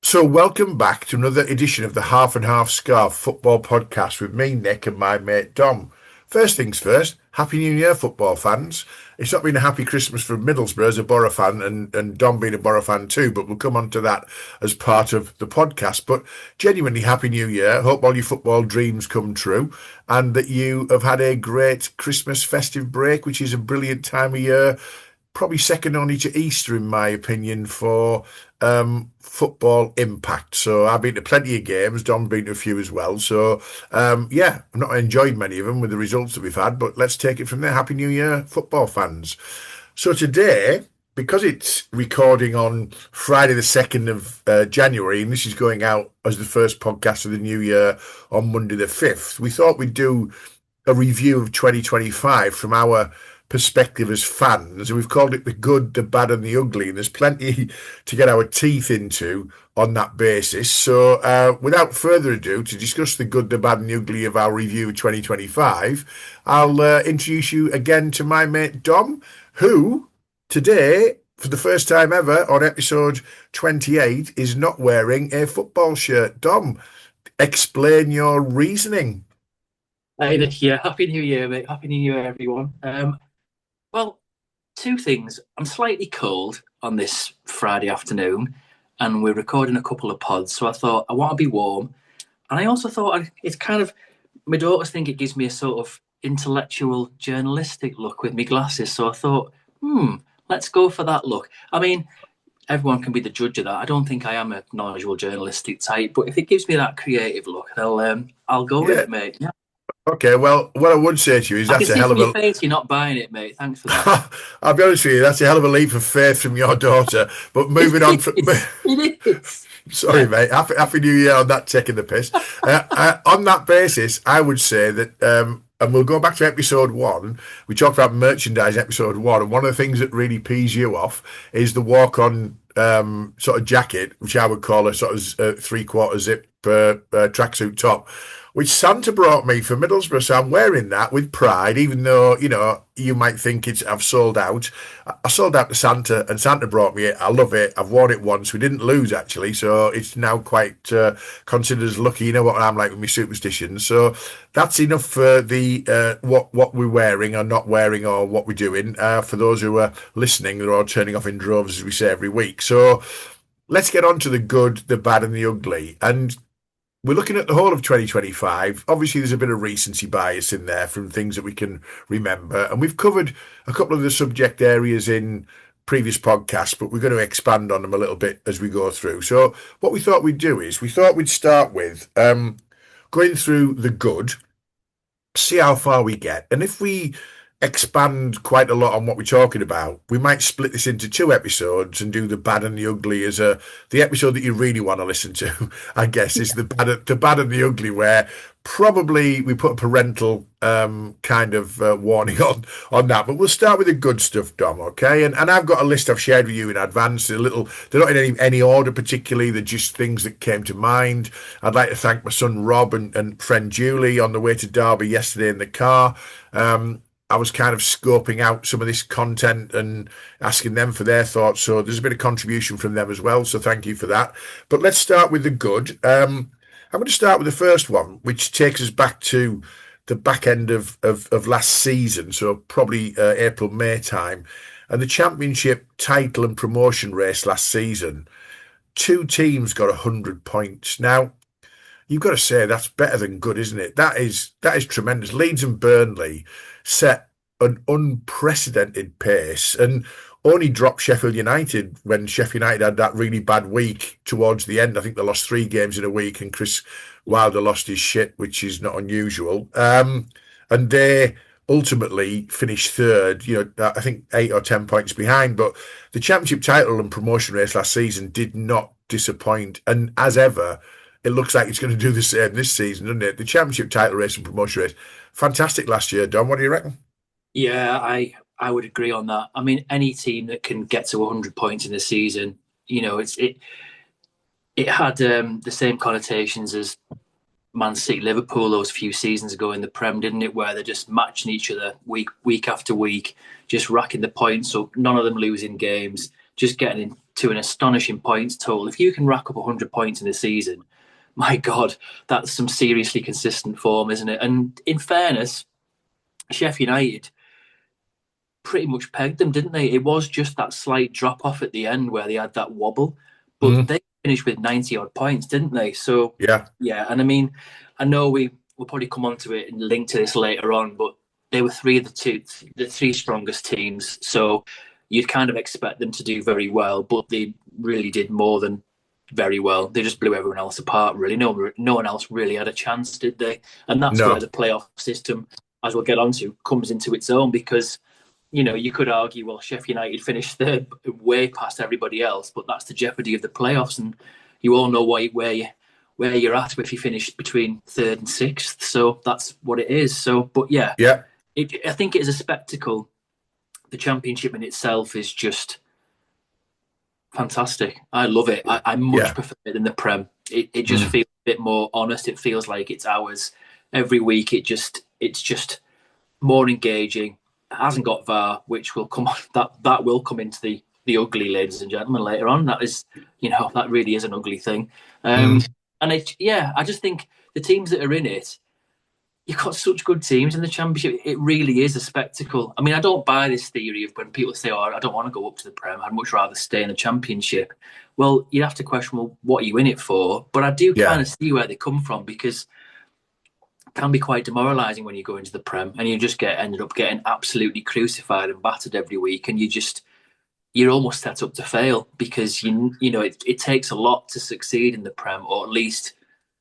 So, welcome back to another edition of the Half and Half Scarf Football Podcast with me, Nick, and my mate Dom. First things first, Happy New Year, football fans. It's not been a happy Christmas for Middlesbrough as a Boro fan, and Dom being a Boro fan too, but we'll come on to that as part of the podcast. But genuinely, Happy New Year. Hope all your football dreams come true and that you have had a great Christmas festive break, which is a brilliant time of year. Probably second only to Easter, in my opinion, for football impact. So I've been to plenty of games. Dom's been to a few as well. So yeah, I've not enjoyed many of them with the results that we've had, but let's take it from there. Happy New Year, football fans. So today, because it's recording on Friday the 2nd of January, and this is going out as the first podcast of the new year on Monday the 5th, we thought we'd do a review of 2025 from our perspective as fans, and we've called it the good, the bad, and the ugly. And there's plenty to get our teeth into on that basis. So, without further ado, to discuss the good, the bad, and the ugly of our review of 2025, I'll introduce you again to my mate Dom, who today, for the first time ever on episode 28, is not wearing a football shirt. Dom, explain your reasoning. Hey, Nick, yeah, Happy New Year, mate. Happy New Year, everyone. Well, two things. I'm slightly cold on this Friday afternoon, and we're recording a couple of pods, so I thought I want to be warm. And I also thought it's kind of, my daughters think it gives me a sort of intellectual, journalistic look with my glasses, so I thought, let's go for that look. I mean, everyone can be the judge of that. I don't think I am a knowledgeable journalistic type, but if it gives me that creative look, I'll go with Yeah. it, mate. Yeah. Okay, well, what I would say to you is I can that's a see hell from of your a. face you're not buying it, mate. Thanks for that. I'll be honest with you, that's a hell of a leap of faith from your daughter. But moving on from. It is. Sorry, mate. Happy New Year on that, taking the piss. On that basis, I would say that, and we'll go back to episode one. We talked about merchandise episode one, and one of the things that really pees you off is the walk-on sort of jacket, which I would call a sort of three-quarter zip tracksuit top, which Santa brought me for Middlesbrough. So I'm wearing that with pride, even though, you might think I've sold out. I sold out to Santa, and Santa brought me it. I love it. I've worn it once. We didn't lose, actually, so it's now quite considered as lucky. You know what I'm like with my superstitions. So that's enough for the what we're wearing or not wearing or what we're doing. For those who are listening, they're all turning off in droves, as we say every week. So let's get on to the good, the bad, and the ugly. And we're looking at the whole of 2025. Obviously, there's a bit of recency bias in there from things that we can remember. And we've covered a couple of the subject areas in previous podcasts, but we're going to expand on them a little bit as we go through. So what we thought we'd do is we thought we'd start with going through the good, see how far we get. And if we expand quite a lot on what we're talking about, we might split this into two episodes and do the bad and the ugly as the episode that you really want to listen to, I guess, is the bad and the ugly, where probably we put a parental kind of warning on that. But we'll start with the good stuff, Dom, okay? And I've got a list I've shared with you in advance. They're not in any order particularly. They're just things that came to mind. I'd like to thank my son Rob and friend Julie on the way to Derby yesterday in the car. I was kind of scoping out some of this content and asking them for their thoughts. So there's a bit of contribution from them as well. So thank you for that. But let's start with the good. I'm going to start with the first one, which takes us back to the back end of last season. So probably April, May time. And the championship title and promotion race last season. Two teams got 100 points. Now, you've got to say that's better than good, isn't it? That is tremendous. Leeds and Burnley set an unprecedented pace and only dropped Sheffield United when Sheffield United had that really bad week towards the end. I think they lost 3 games in a week and Chris Wilder lost his shit, which is not unusual. And they ultimately finished third, I think 8 or 10 points behind. But the championship title and promotion race last season did not disappoint. And as ever, it looks like it's going to do the same this season, doesn't it? The championship title race and promotion race, fantastic last year. Dom, what do you reckon? Yeah, I would agree on that. I mean, any team that can get to 100 points in the season, it had the same connotations as Man City, Liverpool those few seasons ago in the Prem, didn't it? Where they're just matching each other week after week, just racking the points, so none of them losing games, just getting to an astonishing points total. If you can rack up 100 points in a season, my God, that's some seriously consistent form, isn't it? And in fairness, Sheffield United pretty much pegged them, didn't they? It was just that slight drop off at the end where they had that wobble, but Mm, they finished with 90 odd points, didn't they? So, yeah, yeah, and I mean, I know we'll probably come on to it and link to this later on, but they were the three strongest teams. So you'd kind of expect them to do very well, but they really did more than very well. They just blew everyone else apart, really. No one else really had a chance, did they? And that's where no, the playoff system, as we'll get onto, comes into its own because you could argue, well, Sheffield United finished third, way past everybody else, but that's the jeopardy of the playoffs, and you all know where you're at if you finish between third and sixth. So that's what it is. So, but yeah, yeah, I think it is a spectacle. The championship in itself is just fantastic. I love it. I much yeah. prefer it than the Prem. It just Mm. feels a bit more honest. It feels like it's ours every week. It's just more engaging. It hasn't got VAR, which will come on, that will come into the ugly, ladies and gentlemen, later on. That is, that really is an ugly thing. Mm. And I just think the teams that are in it, you've got such good teams in the championship. It really is a spectacle. I mean, I don't buy this theory of when people say, "Oh, I don't want to go up to the Prem. I'd much rather stay in the championship." Well, you have to question, well, what are you in it for? But I do kind Yeah. of see where they come from because can be quite demoralising when you go into the Prem and you just ended up getting absolutely crucified and battered every week, and you're almost set up to fail because it takes a lot to succeed in the Prem, or at least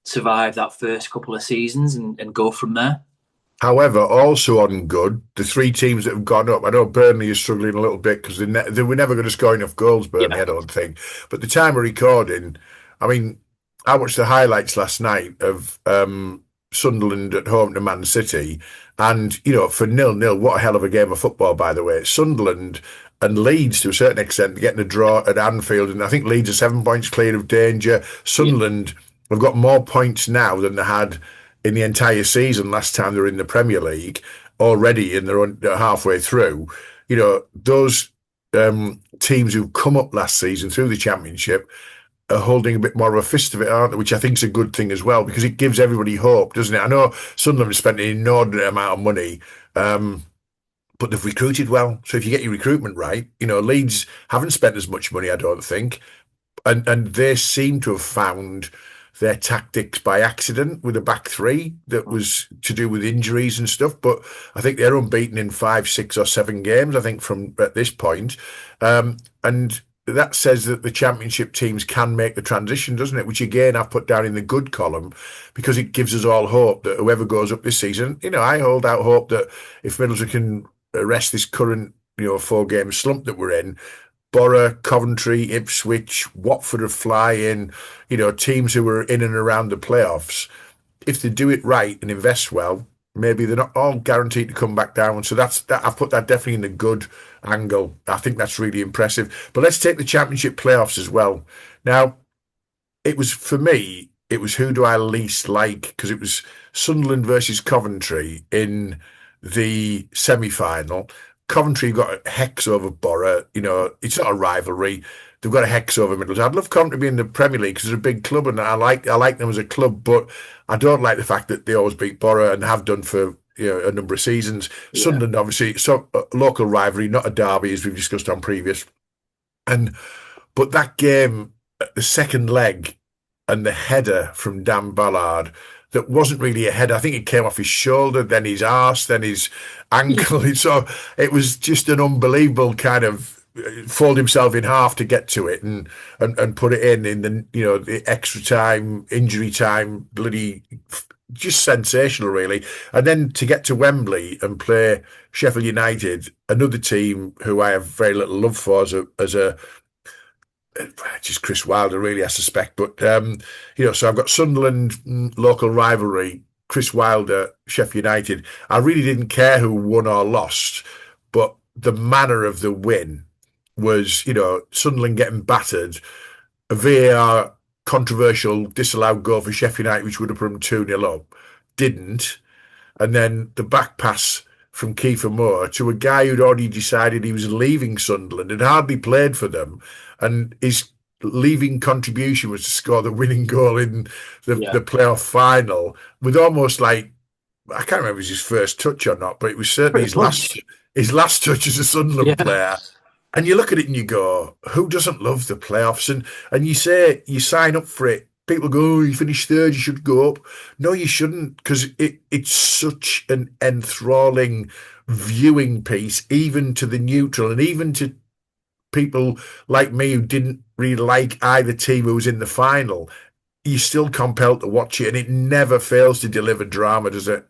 survive that first couple of seasons and go from there. However, also on good, the three teams that have gone up. I know Burnley is struggling a little bit because they were never going to score enough goals, Burnley, Yeah, I don't think. But the time of recording, I mean, I watched the highlights last night of Sunderland at home to Man City. And, for 0-0, what a hell of a game of football, by the way. Sunderland and Leeds, to a certain extent, getting a draw at Anfield. And I think Leeds are 7 points clear of danger. yeah, Sunderland have got more points now than they had in the entire season last time they were in the Premier League already, and they're halfway through. Those teams who've come up last season through the Championship are holding a bit more of a fist of it, aren't they? Which I think is a good thing as well, because it gives everybody hope, doesn't it? I know Sunderland have spent an inordinate amount of money, but they've recruited well. So if you get your recruitment right, Leeds haven't spent as much money, I don't think, and they seem to have found their tactics by accident with a back three that was to do with injuries and stuff. But I think they're unbeaten in 5, 6, or 7 games, I think, from at this point. And that says that the championship teams can make the transition, doesn't it? Which again, I've put down in the good column because it gives us all hope that whoever goes up this season, I hold out hope that if Middlesbrough can arrest this current, 4-game slump that we're in, Boro, Coventry, Ipswich, Watford are flying, teams who are in and around the playoffs. If they do it right and invest well, maybe they're not all guaranteed to come back down. So I've put that definitely in the good angle. I think that's really impressive. But let's take the championship playoffs as well. Now, for me, it was who do I least like, because it was Sunderland versus Coventry in the semi-final. Coventry got a hex over Boro. It's not a rivalry. They've got a hex over Middlesbrough. I'd love Coventry to be in the Premier League because they're a big club, and I like them as a club. But I don't like the fact that they always beat Boro and have done for a number of seasons. yeah, Sunderland, obviously, so local rivalry, not a derby as we've discussed on previous. And but that game, the second leg, and the header from Dan Ballard, that wasn't really a header. I think it came off his shoulder, then his arse, then his ankle. So it was just an unbelievable kind of fold himself in half to get to it and put it in the extra time, injury time, bloody just sensational, really. And then to get to Wembley and play Sheffield United, another team who I have very little love for as a just Chris Wilder, really, I suspect. But, so I've got Sunderland, local rivalry, Chris Wilder, Sheffield United. I really didn't care who won or lost, but the manner of the win was, Sunderland getting battered, a VAR controversial disallowed goal for Sheffield United, which would have put them 2-0 up, didn't. And then the back pass from Kiefer Moore to a guy who'd already decided he was leaving Sunderland and hardly played for them. and his leaving contribution was to score the winning goal in Yeah, the playoff final with almost like, I can't remember if it was his first touch or not, but it was certainly pretty much. his last touch as a Sunderland Yeah. player. And you look at it and you go, who doesn't love the playoffs? And you say you sign up for it. People go, oh, you finished third, you should go up. No, you shouldn't, because it's such an enthralling viewing piece, even to the neutral and even to people like me who didn't really like either team who was in the final. You're still compelled to watch it, and it never fails to deliver drama, does it?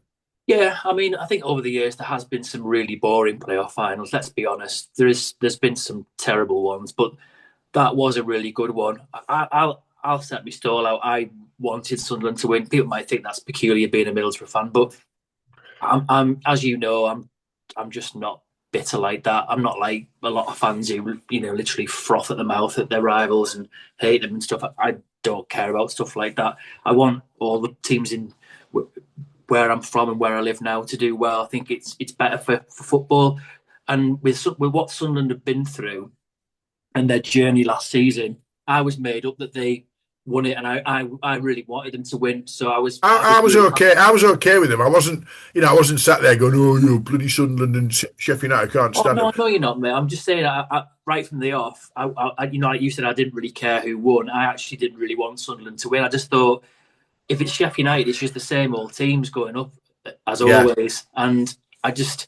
Yeah, I mean, I think over the years there has been some really boring playoff finals. Let's be honest. There's been some terrible ones, but that was a really good one. I'll set my stall out. I wanted Sunderland to win. People might think that's peculiar being a Middlesbrough fan, but I'm as you know, I'm just not bitter like that. I'm not like a lot of fans who literally froth at the mouth at their rivals and hate them and stuff. I don't care about stuff like that. I want all the teams in where I'm from and where I live now to do well. I think it's better for football, and with what Sunderland have been through and their journey last season, I was made up that they won it, and I really wanted them to win. So I was I was really okay. happy. I was okay with him. I wasn't sat there going, "Oh, you bloody Sunderland and Sheffield United can't Oh stand them." no, you're not, mate. I'm just saying, right from the off, like you said, I didn't really care who won. I actually didn't really want Sunderland to win. I just thought if it's Sheffield United, it's just the same old teams going up as Yeah, always, and I just,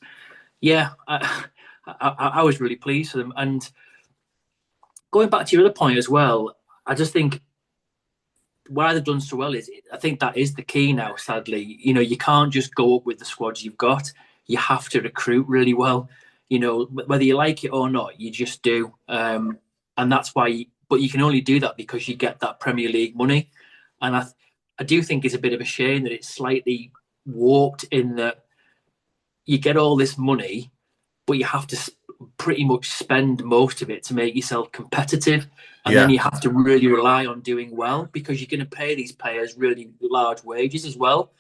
yeah, I was really pleased for them. And going back to your other point as well, I just think why they've done so well is I think that is the key now. Sadly, you can't just go up with the squads you've got. You have to recruit really well. Whether you like it or not, you just do, and that's why. But you can only do that because you get that Premier League money, and I do think it's a bit of a shame that it's slightly warped in that you get all this money, but you have to pretty much spend most of it to make yourself competitive. And then yeah, you have to really rely on doing well because you're going to pay these players really large wages as well.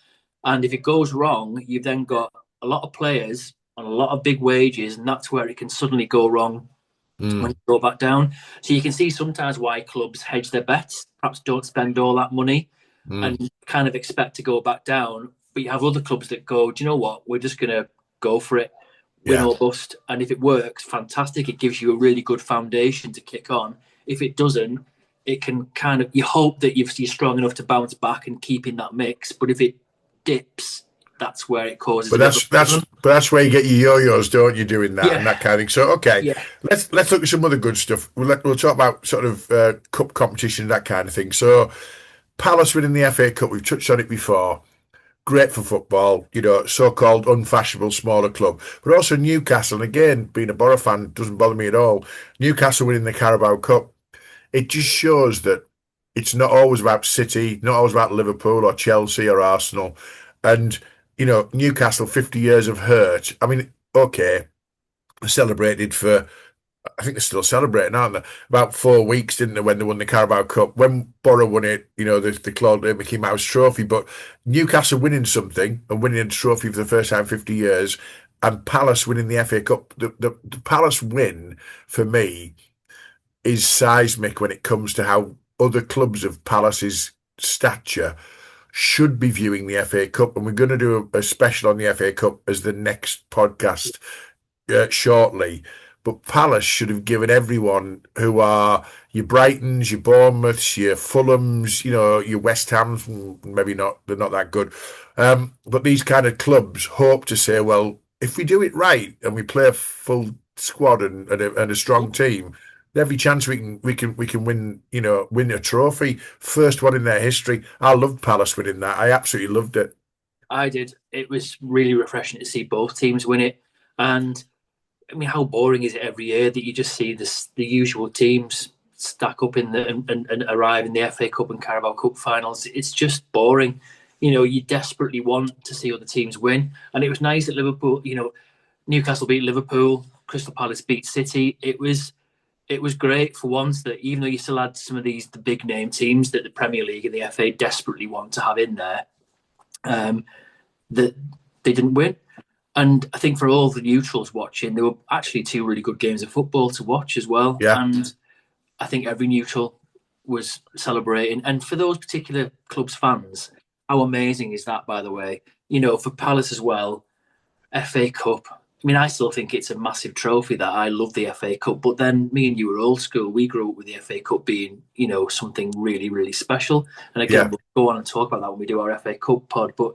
And if it goes wrong, you've then got a lot of players on a lot of big wages, and that's where it can suddenly go wrong when mm, you go back down. So you can see sometimes why clubs hedge their bets, perhaps don't spend all that money and mm, kind of expect to go back down. But you have other clubs that go, do you know what? We're just going to go for it, win yeah. or bust. And if it works, fantastic. It gives you a really good foundation to kick on. If it doesn't, it can kind of, you hope that you're strong enough to bounce back and keep in that mix. But if it dips, that's where it causes But a bit of a problem. that's where you get your yo-yos, don't you? Doing that and Yeah, that kind of thing. So okay, yeah, let's look at some other good stuff. We'll talk about sort of cup competition, that kind of thing. So Palace winning the FA Cup, we've touched on it before. Great for football, so-called unfashionable smaller club, but also Newcastle. And again, being a Boro fan doesn't bother me at all. Newcastle winning the Carabao Cup, it just shows that it's not always about City, not always about Liverpool or Chelsea or Arsenal. And, Newcastle, 50 years of hurt. I mean, okay, celebrated for, I think they're still celebrating, aren't they? About 4 weeks, didn't they, when they won the Carabao Cup? When Boro won it, they called it Mickey Mouse Trophy. But Newcastle winning something and winning a trophy for the first time in 50 years, and Palace winning the FA Cup. The Palace win, for me, is seismic when it comes to how other clubs of Palace's stature should be viewing the FA Cup. And we're going to do a special on the FA Cup as the next podcast shortly. But Palace should have given everyone who are your Brightons, your Bournemouths, your Fulhams, your West Hams, maybe not, they're not that good. But these kind of clubs hope to say, well, if we do it right and we play a full squad and a strong team, every chance we can win a trophy, first one in their history. I loved Palace winning that. I absolutely loved it. I did. It was really refreshing to see both teams win it. And I mean, how boring is it every year that you just see the usual teams stack up in and arrive in the FA Cup and Carabao Cup finals? It's just boring. You desperately want to see other teams win, and it was nice that Liverpool. Newcastle beat Liverpool, Crystal Palace beat City. It was great for once that even though you still had some of the big name teams that the Premier League and the FA desperately want to have in there, um, that they didn't win. And I think for all the neutrals watching, there were actually two really good games of football to watch as well. Yeah. And I think every neutral was celebrating. And for those particular clubs' fans, how amazing is that, by the way? For Palace as well, FA Cup. I mean, I still think it's a massive trophy that I love the FA Cup. But then me and you were old school. We grew up with the FA Cup being, something really, really special. And again, Yeah, we'll go on and talk about that when we do our FA Cup pod. But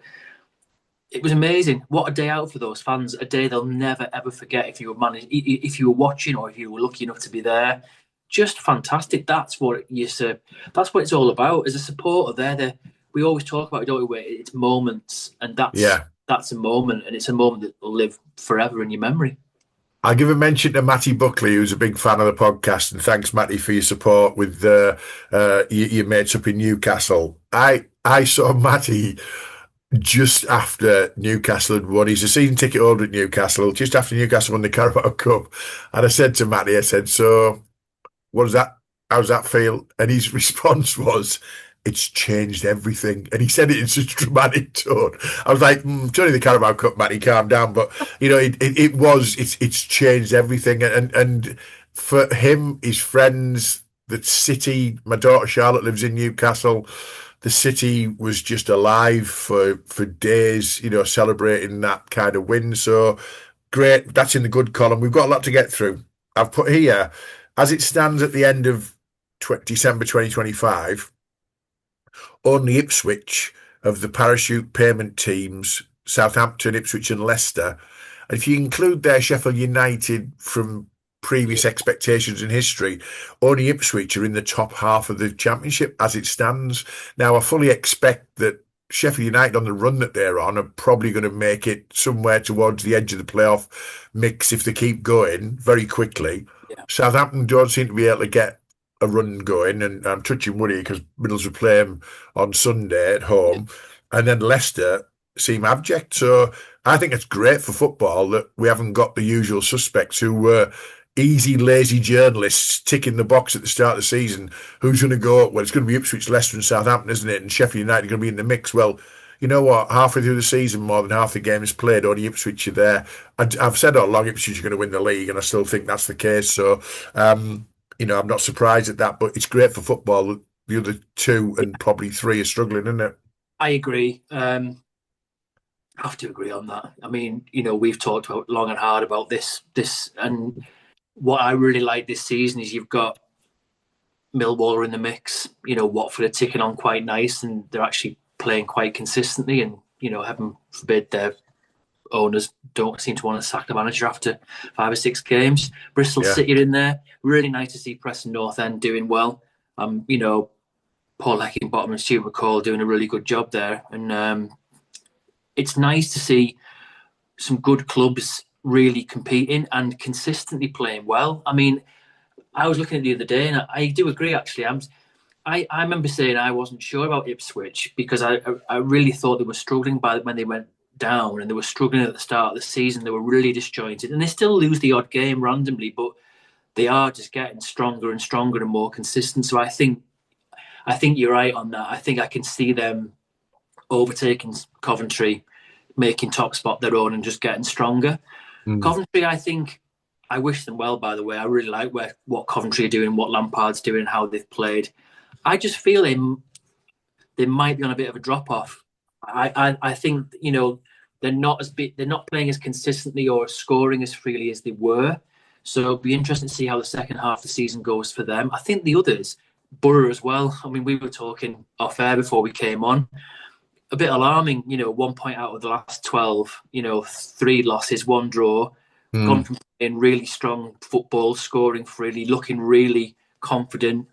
it was amazing. What a day out for those fans. A day they'll never ever forget if you were watching or if you were lucky enough to be there. Just fantastic. That's what it's all about. As a supporter, we always talk about it, don't we? It's moments, and yeah. that's a moment, and it's a moment that will live forever in your memory. I'll give a mention to Matty Buckley, who's a big fan of the podcast, and thanks, Matty, for your support with your mates up in Newcastle. I saw Matty just after Newcastle had won. He's a season ticket holder at Newcastle, just after Newcastle won the Carabao Cup. And I said to Matty, I said, so what does that, how does that feel? And his response was, it's changed everything. And he said it in such a dramatic tone. I was like, it's only the Carabao Cup, Matty, calm down. But, it's changed everything. And for him, his friends, the city, my daughter Charlotte lives in Newcastle. The city was just alive for days, celebrating that kind of win. So great. That's in the good column. We've got a lot to get through. I've put here, as it stands at the end of December 2025, only Ipswich of the parachute payment teams, Southampton, Ipswich and Leicester, and if you include their Sheffield United from previous expectations in history, only Ipswich are in the top half of the championship as it stands. Now, I fully expect that Sheffield United, on the run that they're on, are probably going to make it somewhere towards the edge of the playoff mix if they keep going very quickly. Yeah. Southampton don't seem to be able to get a run going, and I'm touching wood here because Middlesbrough play them on Sunday at home, and then Leicester seem abject. So I think it's great for football that we haven't got the usual suspects who were easy, lazy journalists ticking the box at the start of the season. Who's going to go? Well, it's going to be Ipswich, Leicester and Southampton, isn't it? And Sheffield United are going to be in the mix. Well, you know what? Halfway through the season, more than half the game is played. Only Ipswich are there. I've said all along Ipswich are going to win the league, and I still think that's the case. So, I'm not surprised at that, but it's great for football that the other two and probably three are struggling, isn't it? I agree. Have to agree on that. I mean, we've talked about long and hard about this, and what I really like this season is you've got Millwall in the mix. Watford are ticking on quite nice, and they're actually playing quite consistently. And heaven forbid their owners don't seem to want to sack the manager after 5 or 6 games. Bristol City are in there. Really nice to see Preston North End doing well. Paul Heckingbottom and Stuart McCall doing a really good job there, and it's nice to see some good clubs really competing and consistently playing well. I mean, I was looking at it the other day, and I do agree. Actually, I remember saying I wasn't sure about Ipswich because I really thought they were struggling when they went down, and they were struggling at the start of the season. They were really disjointed, and they still lose the odd game randomly, but they are just getting stronger and stronger and more consistent. So I think you're right on that. I think I can see them overtaking Coventry, making top spot their own, and just getting stronger. Coventry, I wish them well, by the way. I really like what Coventry are doing, what Lampard's doing, and how they've played. I just feel they might be on a bit of a drop off. I think they're not playing as consistently or scoring as freely as they were. So it'll be interesting to see how the second half of the season goes for them. I think the others, Boro as well. I mean, we were talking off air before we came on. A bit alarming, 1 point out of the last 12, 3 losses, 1 draw. Gone from playing really strong football, scoring freely, looking really confident.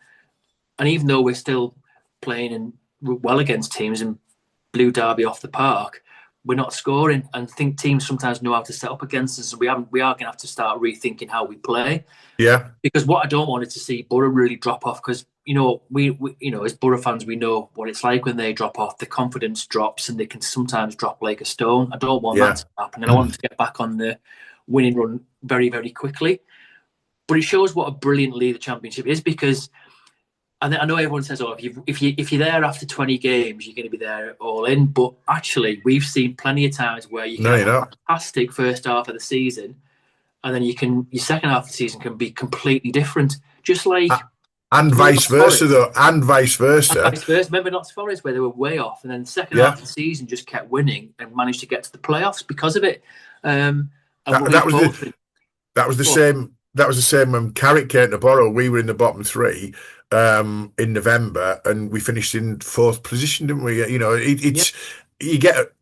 And even though we're still playing well against teams and blew Derby off the park, we're not scoring. And I think teams sometimes know how to set up against us. So we are going to have to start rethinking how we play. Yeah. Because what I don't want is to see Boro really drop off, because we as Boro fans, we know what it's like when they drop off. The confidence drops, and they can sometimes drop like a stone. I don't want that to happen, and I want them to get back on the winning run very, very quickly. But it shows what a brilliant league the Championship is, because, and I know everyone says, "Oh, if you're there after 20 games, you're going to be there all in." But actually, we've seen plenty of times where you can have a fantastic first half of the season, and then your second half of the season can be completely different. Just like And Remember vice Notts versa, Forest? though. And vice And versa. vice versa. Remember Notts Forest where they were way off, and then the second half Yeah. of the season just kept winning and managed to get to the playoffs because of it. And That, we've that was both the been. that was the Well, same. That was the same when Carrick came to Boro. We were in the bottom three in November, and we finished in fourth position, didn't we? You know, yeah, it's you get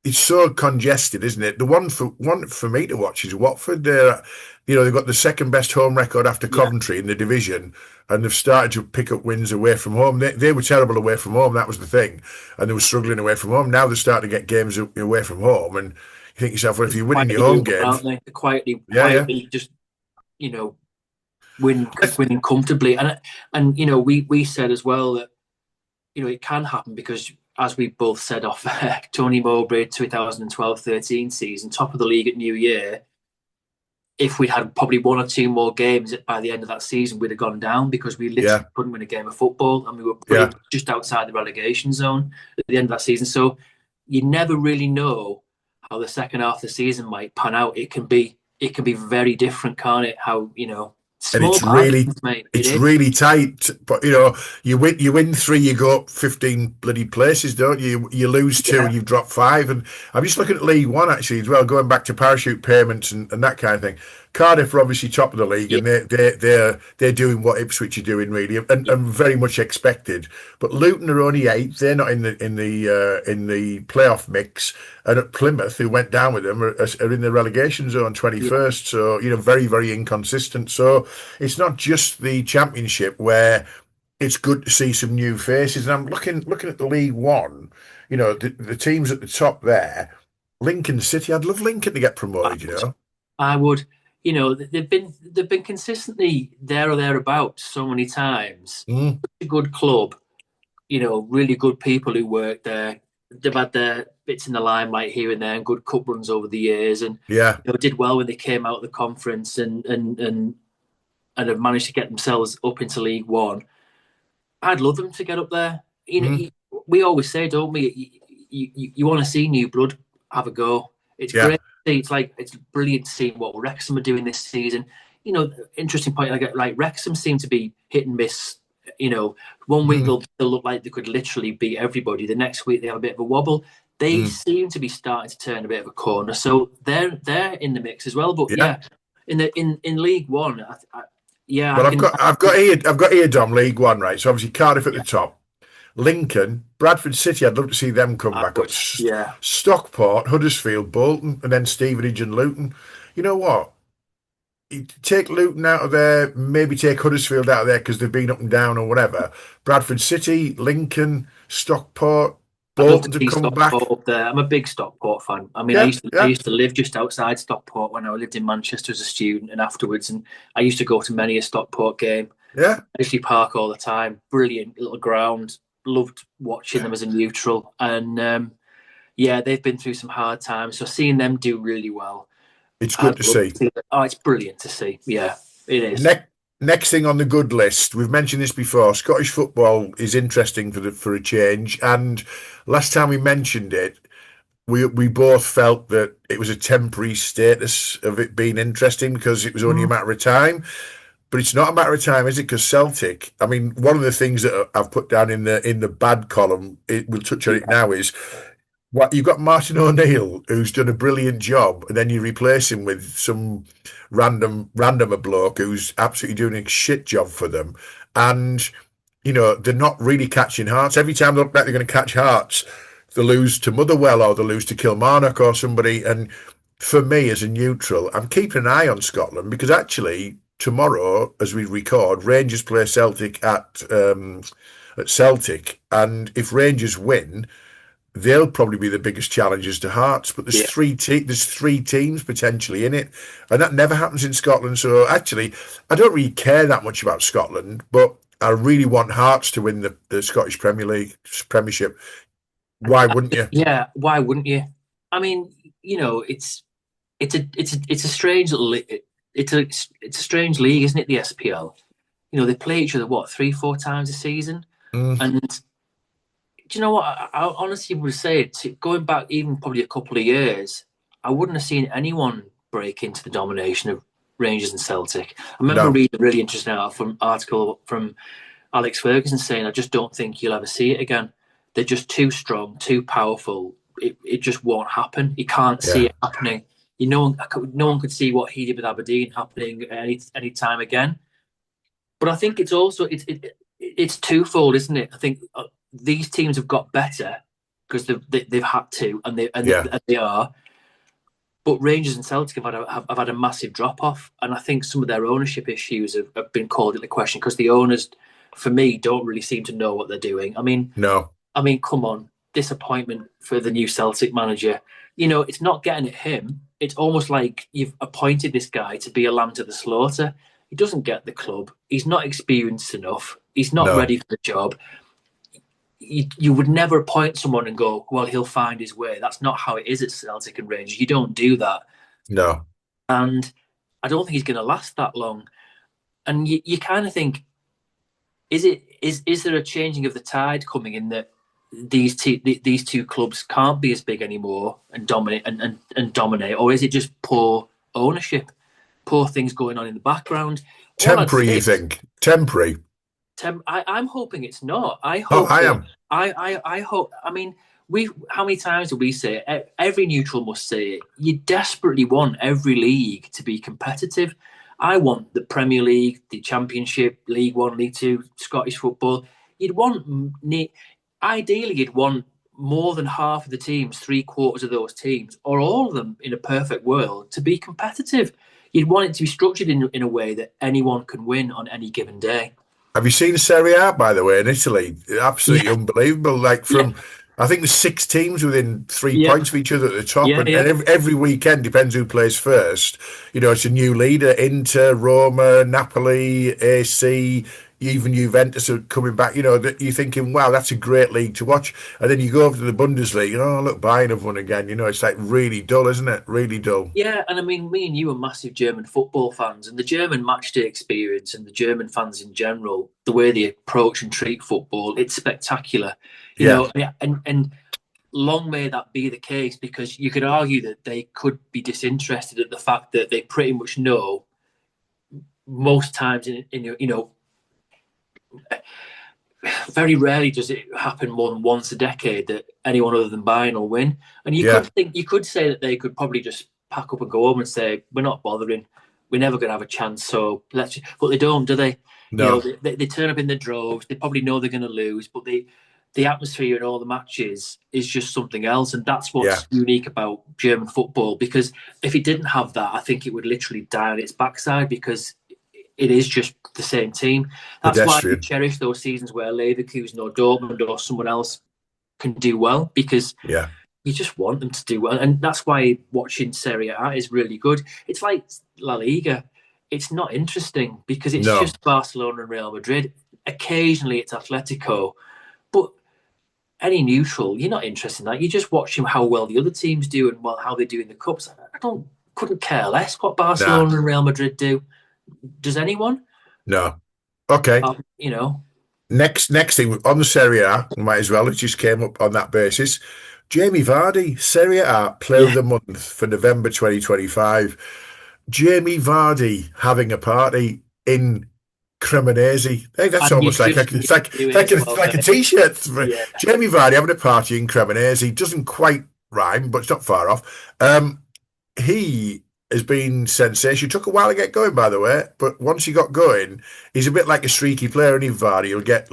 it's so congested, isn't it? The one for me to watch is Watford. They've got the second best home record after yeah, Coventry in the division, and they've started to pick up wins away from home. They were terrible away from home. That was the thing, and they were struggling away from home. Now they're starting to get games away from home, and you think to yourself, well, if you're winning your quietly home doing well, aren't games, they? They're quietly, yeah, yeah. just you know winning comfortably. And we said as well that it can happen because, as we both said off Tony Mowbray 2012-13 season, top of the league at New Year. If we'd had probably one or two more games by the end of that season, we'd have gone down because we literally Yeah, couldn't win a game of football and we were pretty yeah. much just outside the relegation zone at the end of that season. So you never really know how the second half of the season might pan out. It can be very different, can't it? How And small margins, mate. It it's is. really tight. But you win three, you go up 15 bloody places, don't you? You lose two, Yeah, and you've dropped five. And I'm just looking at League One actually as well, going back to parachute payments and that kind of thing. Cardiff are obviously top of the league, yeah, and they're doing what Ipswich are doing really, and very much expected. But Luton are only eighth; they're not in the playoff mix. And at Plymouth, who went down with them, are in the relegation zone yeah, 21st. So very very inconsistent. So it's not just the Championship where it's good to see some new faces. And I'm looking at the League One. The teams at the top there. Lincoln City. I'd love Lincoln to get I promoted. would. I would. They've been consistently there or thereabouts so many times. Mm, A good club, really good people who work there. They've had their bits in the limelight here and there and good cup runs over the years, and yeah, did well when they came out of the conference and have managed to get themselves up into League One. I'd love them to get up there. mm, We always say, don't we? You want to see new blood have a go. It's yeah, great. It's brilliant to see what Wrexham are doing this season. Interesting point. Like Wrexham seem to be hit and miss. One week mm, they'll look like they could literally beat everybody. The next week they have a bit of a wobble. They mm, seem to be starting to turn a bit of a corner. So they're in the mix as well. But yeah. yeah, in League One, yeah, I Well, I've can. got I've got here I've got here Dom League One, right? So obviously Cardiff at the Yeah, top. Lincoln, Bradford City, I'd love to see them come I back up. would. Yeah, Stockport, Huddersfield, Bolton, and then Stevenage and Luton. You know what? You take Luton out of there, maybe take Huddersfield out of there because they've been up and down or whatever. Bradford City, Lincoln, Stockport, I'd love to Bolton to see come Stockport back. up there. I'm a big Stockport fan. I mean, I Yeah, used to I yeah, used to live just outside Stockport when I lived in Manchester as a student, and afterwards, and I used to go to many a Stockport game. yeah. Ashley Park all the time. Brilliant little ground. Loved watching them as a neutral, and yeah, they've been through some hard times. So seeing them do really well, It's good I'd to love see. to see that. Oh, it's brilliant to see. Yeah, it is. Next thing on the good list, we've mentioned this before. Scottish football is interesting for a change, and last time we mentioned it, we both felt that it was a temporary status of it being interesting because it was only a Mm. matter of time. But it's not a matter of time, is it? Because Celtic, I mean, one of the things that I've put down in the bad column, we'll touch on it Yeah, now, is what you've got Martin O'Neill, who's done a brilliant job, and then you replace him with some randomer bloke who's absolutely doing a shit job for them. And they're not really catching hearts. Every time they look like they're going to catch hearts, they lose to Motherwell or they lose to Kilmarnock or somebody. And for me, as a neutral, I'm keeping an eye on Scotland because actually tomorrow, as we record, Rangers play Celtic at Celtic, and if Rangers win, they'll probably be the biggest challengers to Hearts. But there's yeah. three teams potentially in it, and that never happens in Scotland. So actually, I don't really care that much about Scotland, but I really want Hearts to win the Scottish Premier League Premiership. Why wouldn't you? Yeah, why wouldn't you? I mean, it's a strange it's a strange league, isn't it? The SPL. They play each other what 3-4 times a season, Mm, and do you know what? I honestly would say going back even probably a couple of years, I wouldn't have seen anyone break into the domination of Rangers and Celtic. I remember No, reading a really interesting article from Alex Ferguson saying, "I just don't think you'll ever see it again. They're just too strong, too powerful. It just won't happen. You can't see yeah, it happening. No one could see what he did with Aberdeen happening any time again. But I think it's also it's twofold, isn't it? I think these teams have got better because they've had to, yeah. and they are. But Rangers and Celtic have had a massive drop off, and I think some of their ownership issues have been called into question because the owners, for me, don't really seem to know what they're doing. No, I mean, come on, disappointment for the new Celtic manager. It's not getting at him. It's almost like you've appointed this guy to be a lamb to the slaughter. He doesn't get the club. He's not experienced enough. He's not no, ready for the job. You would never appoint someone and go, well, he'll find his way. That's not how it is at Celtic and Rangers. You don't do that. no. And I don't think he's going to last that long. And you kind of think, is there a changing of the tide coming in that these two clubs can't be as big anymore and dominate and dominate, or is it just poor ownership, poor things going on in the background? All I'd Temporary, say you is, think? Temporary. I'm hoping it's not. I Oh, hope I that am. I hope. I mean, we how many times do we say it? Every neutral must say it. You desperately want every league to be competitive. I want the Premier League, the Championship, League One, League Two, Scottish football. You'd want, ideally, you'd want more than half of the teams, three-quarters of those teams, or all of them in a perfect world, to be competitive. You'd want it to be structured in a way that anyone can win on any given day. Have you seen Serie A, by the way, in Italy? Absolutely Yeah, unbelievable. Like yeah, I think there's 6 teams within three yeah, points of each other at the top, yeah, and, yeah. every weekend depends who plays first. It's a new leader. Inter, Roma, Napoli, AC, even Juventus are coming back. That you're thinking, wow, that's a great league to watch. And then you go over to the Bundesliga, oh look, Bayern have won again. It's like really dull, isn't it? Really dull. Yeah, and I mean, me and you are massive German football fans, and the German matchday experience and the German fans in general, the way they approach and treat football, it's spectacular. Yeah, And long may that be the case because you could argue that they could be disinterested at the fact that they pretty much know most times very rarely does it happen more than once a decade that anyone other than Bayern will win. And yeah, you could say that they could probably just pack up and go home and say, we're not bothering. We're never going to have a chance. So but they don't, do they? no, They turn up in the droves. They probably know they're going to lose, but the atmosphere in all the matches is just something else. And that's yeah, what's unique about German football. Because if it didn't have that, I think it would literally die on its backside because it is just the same team. That's why you pedestrian. cherish those seasons where Leverkusen or Dortmund or someone else can do well because Yeah, you just want them to do well. And that's why watching Serie A is really good. It's like La Liga. It's not interesting because it's no. just Barcelona and Real Madrid. Occasionally it's Atletico, but any neutral, you're not interested in that. You're just watching how well the other teams do and how they do in the cups. I couldn't care less what Nah, Barcelona and Real Madrid do. Does anyone? no. Okay. You know, Next thing on the Serie A, we might as well. It just came up on that basis. Jamie Vardy, Serie A Player of yeah. the Month for November 2025. Jamie Vardy having a party in Cremonese. Hey, that's And you almost like a, just knew it's like to do it like as a, well, like a mate. t-shirt. Yeah, Jamie Vardy having a party in Cremonese doesn't quite rhyme, but it's not far off. He has been sensational. Took a while to get going, by the way, but once he got going, he's a bit like a streaky player. And he Vardy, he'll get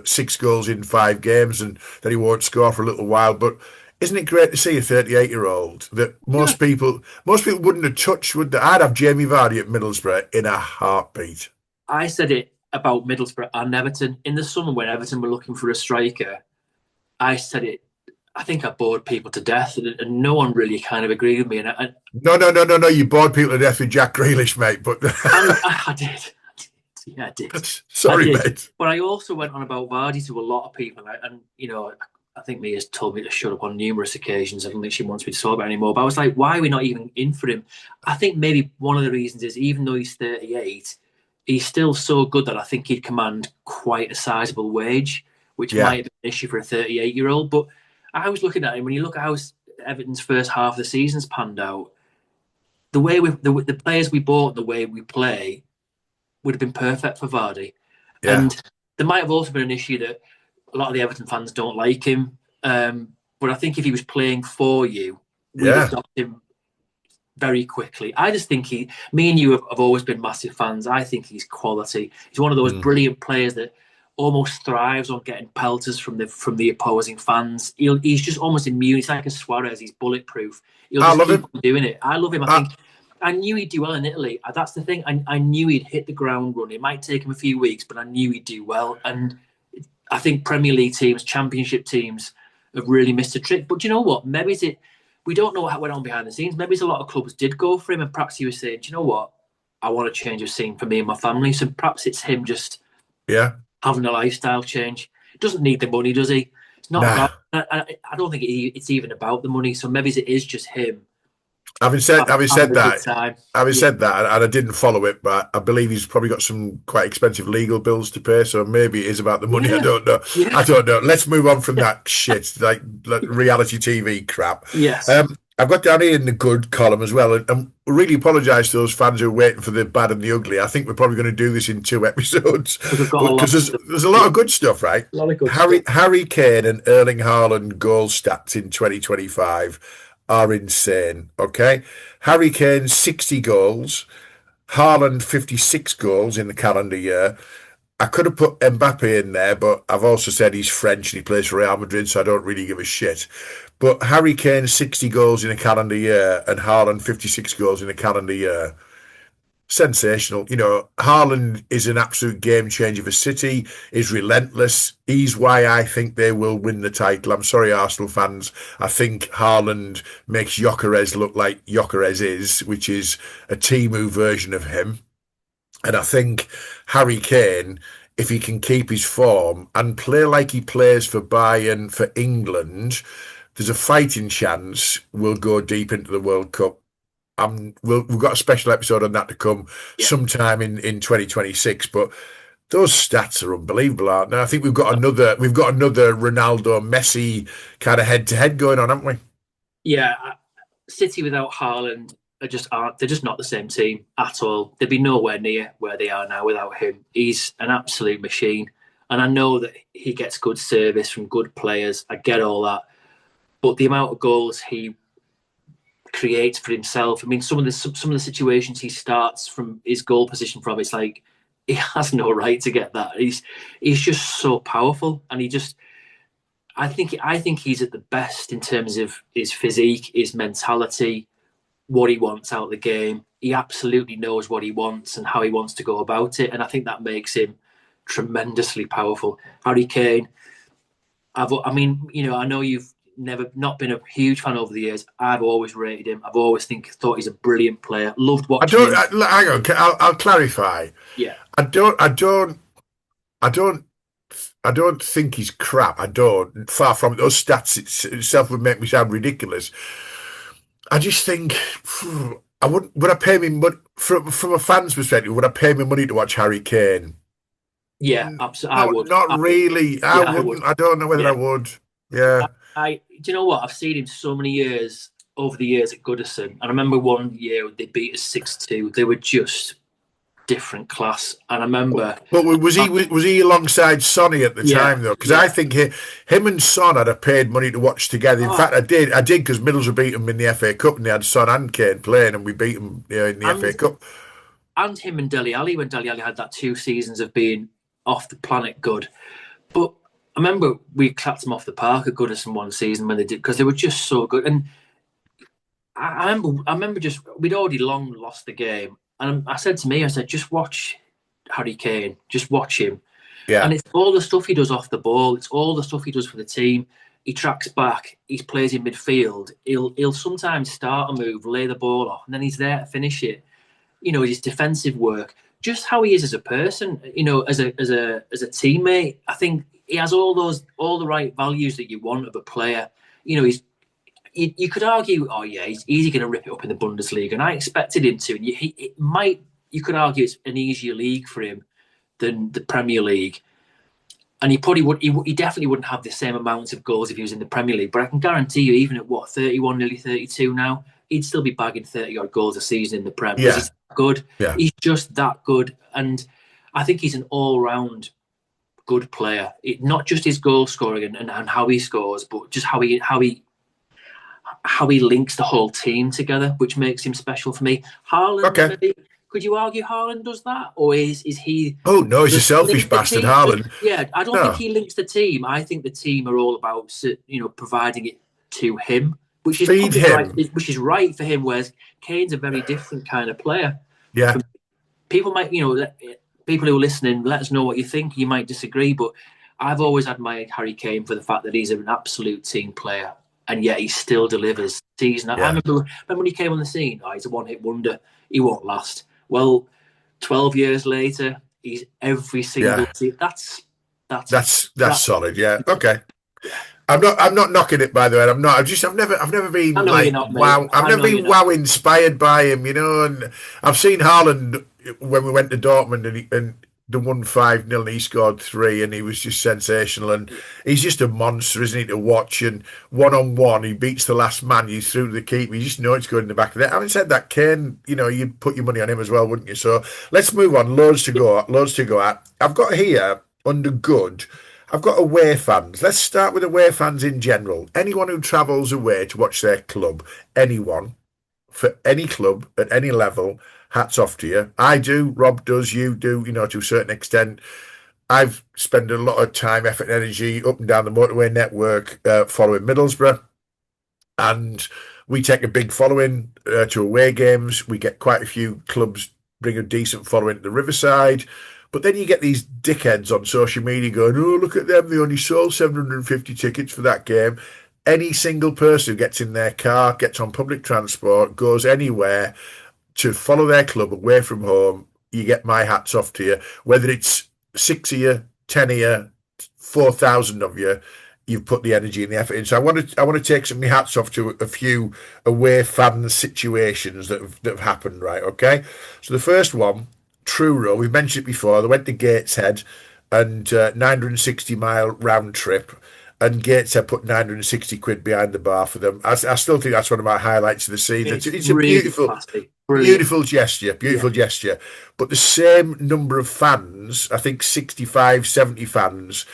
6 goals in 5 games, and then he won't score for a little while. But isn't it great to see a 38-year-old that yeah. most people wouldn't have touched? Would they? I'd have Jamie Vardy at Middlesbrough in a heartbeat. I said it about Middlesbrough and Everton in the summer when Everton were looking for a striker. I said it. I think I bored people to death, and no one really kind of agreed with me. No, no, no, no, no. You bored people to death with Jack Grealish, mate. But I did. Yeah, I did. I sorry, did. mate. But I also went on about Vardy to a lot of people, and I think Mia's told me to shut up on numerous occasions. I don't think she wants me to talk about it anymore. But I was like, why are we not even in for him? I think maybe one of the reasons is even though he's 38, he's still so good that I think he'd command quite a sizable wage, which Yeah, might be an issue for a 38-year-old. But I was looking at him when you look at how Everton's first half of the season's panned out. the players we bought, the way we play, would have been perfect for Vardy. Yeah, And there might have also been an issue that a lot of the Everton fans don't like him. But I think if he was playing for you, we'd yeah. adopt him very quickly. I just think me and you have always been massive fans. I think he's quality. He's one of those Mm. brilliant players that almost thrives on getting pelters from the opposing fans. He's just almost immune. He's like a Suarez. He's bulletproof. He'll I just love keep him. on doing it. I love him. I I, think I knew he'd do well in Italy. That's the thing. I knew he'd hit the ground running. It might take him a few weeks, but I knew he'd do well. And I think Premier League teams, Championship teams have really missed a trick. But do you know what? Maybe it's it. We don't know what went on behind the scenes. Maybe a lot of clubs did go for him, and perhaps he was saying, do you know what? I want a change of scene for me and my family. So perhaps it's him just yeah. having a lifestyle change. He doesn't need the money, does he? It's not about. Nah. I don't think it's even about the money. So maybe it is just him Having said having having said a good that, time. having Yeah, said that, and I didn't follow it, but I believe he's probably got some quite expensive legal bills to pay. So maybe it is about the money. I yeah, don't know. I yeah. don't know. Let's move on from that shit, like reality TV crap. Yes, I've got down here in the good column as well, and really apologise to those fans who are waiting for the bad and the ugly. I think we're probably going to do this in 2 episodes, because we've got a but lot because of stuff. there's a lot Yeah, of good stuff, right? a lot of good stuff. Harry Kane and Erling Haaland goal stats in 2025 are insane. Okay, Harry Kane 60 goals, Haaland 56 goals in the calendar year. I could have put Mbappe in there, but I've also said he's French and he plays for Real Madrid, so I don't really give a shit. But Harry Kane 60 goals in a calendar year and Haaland 56 goals in a calendar year. Sensational. You know, Haaland is an absolute game changer for City, is relentless. He's why I think they will win the title. I'm sorry, Arsenal fans. I think Haaland makes Gyökeres look like Gyökeres is, which is a Timu version of him. And I think Harry Kane, if he can keep his form and play like he plays for Bayern, for England, there's a fighting chance we'll go deep into the World Cup. We've got a special episode on that to come Yeah. sometime in 2026. But those stats are unbelievable, aren't they? I think we've got another Ronaldo Messi kind of head to head going on, haven't we? Yeah, City without Haaland are just aren't. They're just not the same team at all. They'd be nowhere near where they are now without him. He's an absolute machine, and I know that he gets good service from good players. I get all that, but the amount of goals he creates for himself. I mean, some of the situations he starts from his goal position from, it's like he has no right to get that. He's just so powerful, and he just I think he's at the best in terms of his physique, his mentality, what he wants out of the game. He absolutely knows what he wants and how he wants to go about it, and I think that makes him tremendously powerful. Harry Kane, I mean, I know you've never not been a huge fan over the years. I've always rated him. I've always thought he's a brilliant player. Loved I watching don't. him. Hang on. I'll clarify. Yeah, I don't. I don't. I don't. I don't think he's crap. I don't. Far from it. Those stats itself would make me sound ridiculous. I just think I wouldn't. Would I pay me money from a fan's perspective? Would I pay me money to watch Harry Kane? yeah, absolutely. I Not. would. Not really. I Yeah, I would. wouldn't. I don't know whether I Yeah, would. Yeah. do you know what? I've seen him so many years over the years at Goodison, and I remember one year they beat us 6-2. They were just different class, and I remember. But was he alongside Sonny at the Yeah, time though? Because I yeah. think him and Son had a paid money to watch together. In Oh, fact, I did because Middlesbrough beat them in the FA Cup, and they had Son and Kane playing, and we beat them in the FA and Cup. and him and Dele Alli when Dele Alli had that 2 seasons of being off the planet good. But I remember we clapped them off the park at Goodison one season when they did because they were just so good. And I remember just we'd already long lost the game, and I said to me, I said, just watch Harry Kane, just watch him. And Yeah, it's all the stuff he does off the ball. It's all the stuff he does for the team. He tracks back. He plays in midfield. He'll sometimes start a move, lay the ball off, and then he's there to finish it. His defensive work, just how he is as a person. As a teammate. I think he has all the right values that you want of a player. He's. You could argue, oh yeah, he's easy going to rip it up in the Bundesliga, and I expected him to. And you could argue it's an easier league for him than the Premier League. And he probably would. He definitely wouldn't have the same amount of goals if he was in the Premier League. But I can guarantee you, even at 31, nearly 32 now, he'd still be bagging 30-odd goals a season in the Prem because Yeah, he's good. yeah. He's just that good. And I think he's an all-round good player. Not just his goal scoring and how he scores, but just how he links the whole team together, which makes him special for me. Haaland, Okay. maybe, could you argue Haaland does that, or is he Oh no, he's a does he selfish link the bastard, team? Haaland. Yeah, I don't think No, he links the team. I think the team are all about providing it to him, which is feed probably right. him. Which is right for him. Whereas Kane's a very different kind of player. Yeah, People might, people who are listening, let us know what you think. You might disagree, but I've always admired Harry Kane for the fact that he's an absolute team player, and yet he still delivers season. I yeah, remember when he came on the scene. Oh, he's a one-hit wonder. He won't last. Well, 12 years later, he's every single yeah. season. That's That's that. solid. Yeah. Okay. Yeah, I'm not knocking it, by the way. I'm not. I've never I been know you're like not, mate. wow. I've I never know you're been not. wow inspired by him, And I've seen Haaland when we went to Dortmund and they won 5-0 and he scored three and he was just sensational and he's just a monster, isn't he, to watch? And one on one, he beats the last man. He's through to the keeper. You just know it's going in the back of the net. Having said that, Kane, you'd put your money on him as well, wouldn't you? So let's move on. Loads to go. Loads to go at. I've got here under good. I've got away fans. Let's start with away fans in general. Anyone who travels away to watch their club, anyone, for any club at any level, hats off to you. I do, Rob does, you do, to a certain extent. I've spent a lot of time, effort, and energy up and down the motorway network following Middlesbrough, and we take a big following to away games. We get quite a few clubs bring a decent following to the Riverside. But then you get these dickheads on social media going, oh, look at them. They only sold 750 tickets for that game. Any single person who gets in their car, gets on public transport, goes anywhere to follow their club away from home, you get my hats off to you. Whether it's 6 of you, 10 of you, 4,000 of you, you've put the energy and the effort in. So I want to take some of my hats off to a few away fan situations that have happened, right? Okay. So the first one, Truro, we've mentioned it before. They went to Gateshead and 960-mile round trip. And Gateshead put 960 quid behind the bar for them. I still think that's one of my highlights of the season. It's It's a really beautiful, classy. Brilliant. beautiful gesture, Yeah. beautiful gesture. But the same number of fans, I think 65, 70 fans,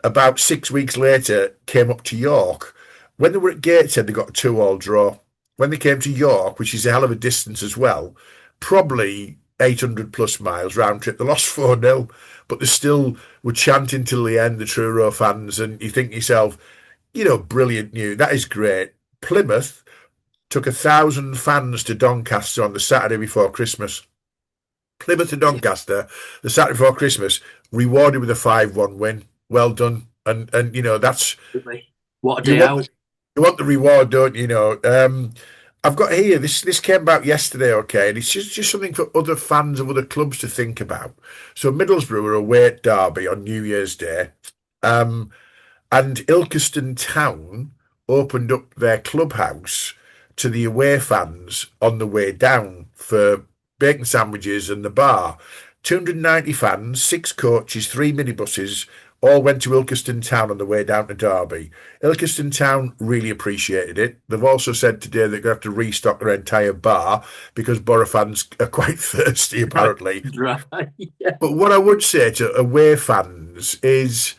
about 6 weeks later came up to York. When they were at Gateshead, they got a 2-all draw. When they came to York, which is a hell of a distance as well, probably 800 plus miles round trip, they lost 4-0, but they still were chanting till the end, the Truro fans, and you think to yourself, brilliant news. That is great. Plymouth took 1,000 fans to Doncaster on the Saturday before Christmas. Plymouth to Doncaster, the Saturday before Christmas, rewarded with a 5-1 win. Well done. And that's What a you day want out. you want the reward, don't you? I've got here this came about yesterday, okay, and it's just something for other fans of other clubs to think about. So Middlesbrough were away at Derby on New Year's Day, um, and Ilkeston Town opened up their clubhouse to the away fans on the way down for bacon sandwiches and the bar. 290 fans, 6 coaches, 3 minibuses, all went to Ilkeston Town on the way down to Derby. Ilkeston Town really appreciated it. They've also said today they're going to have to restock their entire bar because Boro fans are quite thirsty, apparently. Right. Yeah. But what I would say to away fans is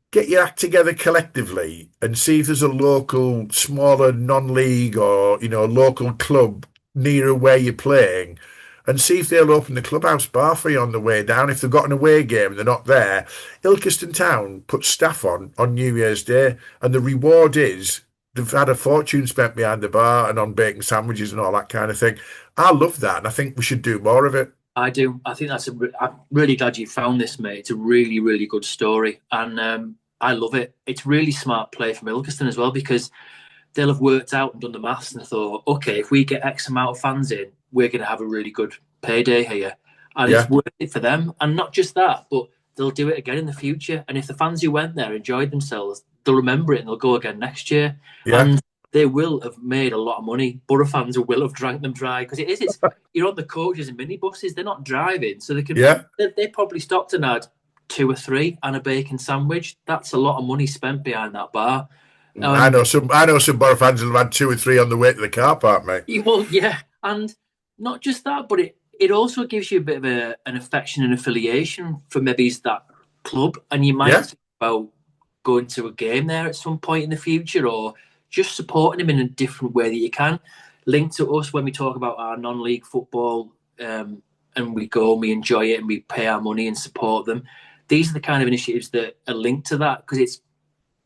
get your act together collectively and see if there's a local, smaller non-league or, local club near where you're playing and see if they'll open the clubhouse bar for you on the way down. If they've got an away game and they're not there, Ilkeston Town put staff on New Year's Day, and the reward is they've had a fortune spent behind the bar and on bacon sandwiches and all that kind of thing. I love that, and I think we should do more of it. I do. I think I'm really glad you found this, mate. It's a really, really good story, and I love it. It's really smart play from Ilkeston as well because they'll have worked out and done the maths and thought, okay, if we get X amount of fans in, we're going to have a really good payday here, and Yeah, it's worth it for them. And not just that, but they'll do it again in the future. And if the fans who went there enjoyed themselves, they'll remember it and they'll go again next year. yeah, And they will have made a lot of money. Borough fans will have drank them dry because it's you're on the coaches and minibuses. They're not driving, so yeah. they probably stopped and had 2 or 3 and a bacon sandwich. That's a lot of money spent behind that bar. And I know some Boro fans will have had two or three on the way to the car park, mate. well, yeah, and not just that, but it also gives you a bit of an affection and affiliation for maybe that club, and you might Yeah, think about going to a game there at some point in the future, or just supporting them in a different way that you can. Linked to us when we talk about our non-league football, and we go and we enjoy it and we pay our money and support them. These are the kind of initiatives that are linked to that because it's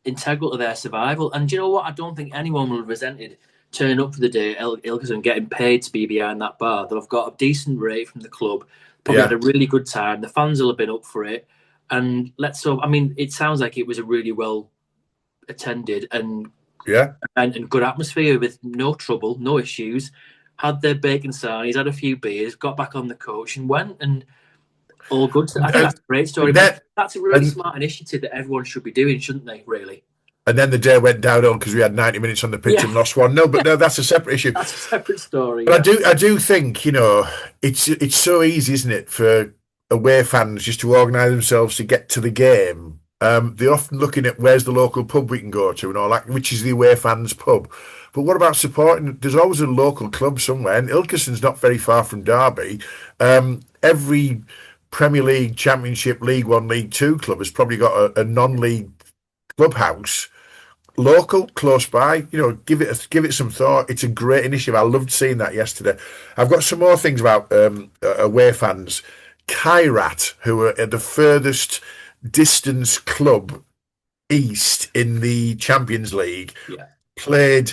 integral to their survival. And do you know what? I don't think anyone will have resented turning up for the day at Ilkeston, getting paid to be behind that bar. They'll have got a decent rate from the club, probably had yeah, a really good time. The fans will have been up for it. And let's hope, I mean, it sounds like it was a really well attended yeah. and good atmosphere with no trouble, no issues. Had their bacon sarnies, had a few beers, got back on the coach and went and all good. I think And that's a great story, but that that's a really and smart initiative that everyone should be doing, shouldn't they? Really? and then the day went downhill because we had 90 minutes on the pitch Yeah, and lost 1-0. But no, that's a separate issue. that's a separate story. But Yeah, I do think it's so easy, isn't it, for away fans just to organise themselves to get to the game. They're often looking at where's the local pub we can go to and all that, which is the away fans pub. But what about supporting? There's always a local club somewhere, and Ilkeston's not very far from Derby. Every Premier League, Championship, League One, League Two club has probably got a non-league clubhouse local, close by. Give it some thought. It's a great initiative. I loved seeing that yesterday. I've got some more things about away fans. Kairat, who are at the furthest distance club east in the Champions League, yeah. played